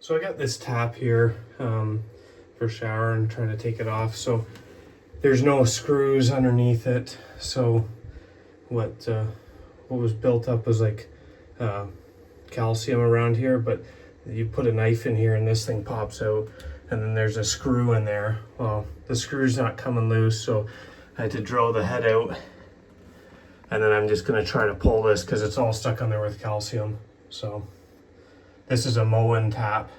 So I got this tap here for shower and trying to take it off. So there's no screws underneath it. So what was built up was like calcium around here, but you put a knife in here and this thing pops out, and then there's a screw in there. Well, the screw's not coming loose, so I had to drill the head out, and then I'm just gonna try to pull this because it's all stuck on there with calcium. So this is a Moen tap.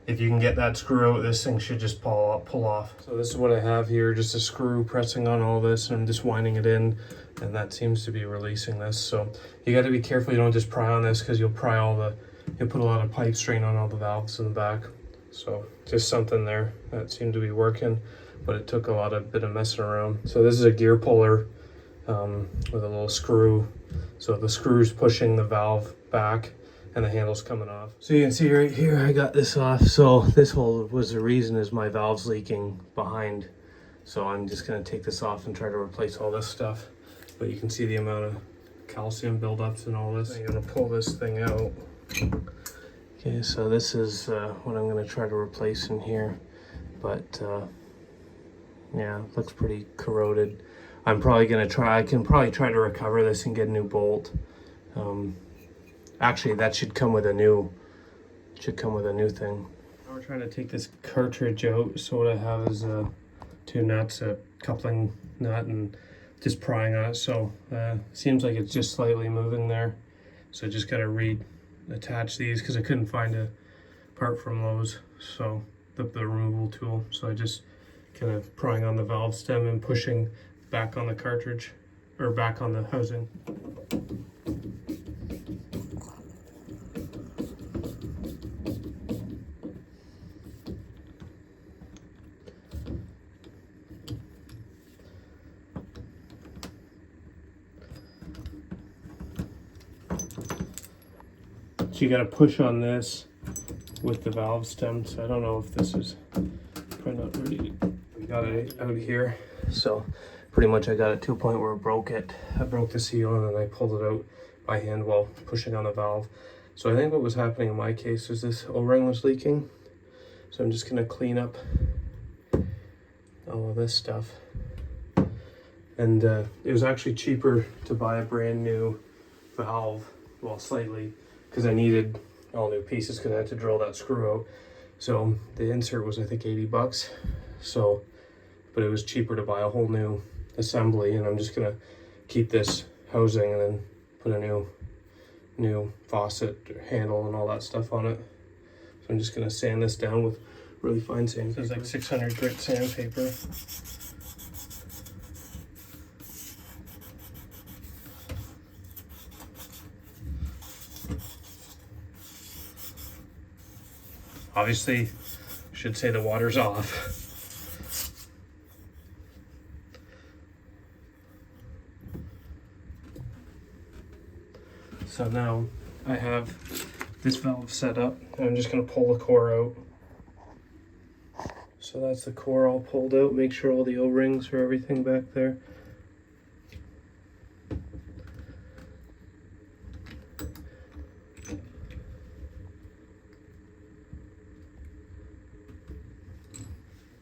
If you can get that screw out, this thing should just pull off. So this is what I have here, just a screw pressing on all this, and I'm just winding it in, and that seems to be releasing this. So you got to be careful you don't just pry on this, because you'll put a lot of pipe strain on all the valves in the back. So just something there that seemed to be working, but it took a bit of messing around. So this is a gear puller with a little screw. So the screw's pushing the valve back and the handle's coming off. So you can see right here, I got this off. So this hole was the reason is my valve's leaking behind. So I'm just gonna take this off and try to replace all this stuff. But you can see the amount of calcium buildups and all this. I'm gonna pull this thing out. Okay, so this is what I'm gonna try to replace in here. But yeah, looks pretty corroded. I can probably try to recover this and get a new bolt. Actually, that should come with a new thing. Now we're trying to take this cartridge out. So what I have is two nuts, a coupling nut, and just prying on it. So seems like it's just slightly moving there. So just gotta reattach these because I couldn't find a part from Lowe's. So the removal tool. So I just kind of prying on the valve stem and pushing back on the cartridge, or back on the housing. So you got to push on this with the valve stem. So I don't know if this is probably not ready. We got it out here. So pretty much I got it to a point where I broke the seal, and then I pulled it out by hand while pushing on the valve. So I think what was happening in my case was this O-ring was leaking. So I'm just gonna clean up all of this stuff. And it was actually cheaper to buy a brand new valve, well, slightly, because I needed all new pieces because I had to drill that screw out. So the insert was, I think, 80 bucks. So, but it was cheaper to buy a whole new assembly, and I'm just gonna keep this housing and then put a new faucet handle and all that stuff on it. So I'm just gonna sand this down with really fine sandpaper. This is like 600 grit sandpaper. Obviously, I should say the water's off. So now I have this valve set up, and I'm just going to pull the core out. So that's the core all pulled out. Make sure all the O-rings or everything back there.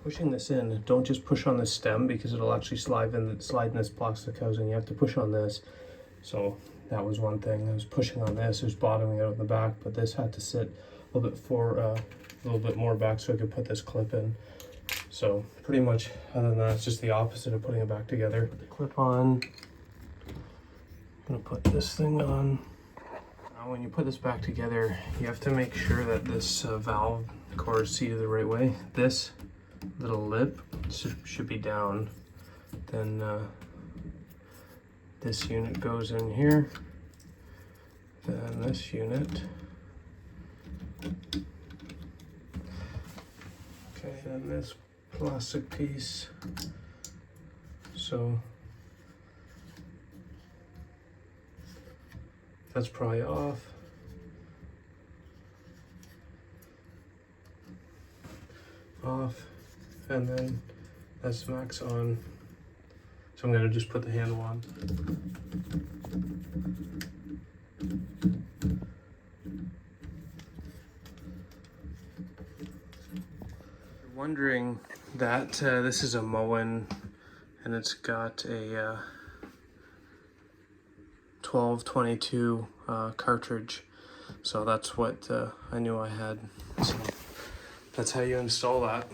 Pushing this in, don't just push on the stem because it'll actually slide in this plastic housing. You have to push on this. So that was one thing. I was pushing on this. It was bottoming out in the back, but this had to sit a little bit more back so I could put this clip in. So pretty much, other than that, it's just the opposite of putting it back together. Put the clip on. I'm gonna put this thing on. Now, when you put this back together, you have to make sure that this valve core is seated the right way. This little lip should be down. Then this unit goes in here. Then this unit. Okay, then this plastic piece. So that's probably off. And then that's max on. So I'm gonna just put the handle on. Wondering that this is a Moen, and it's got a 1222 cartridge, so that's what I knew I had. So that's how you install that.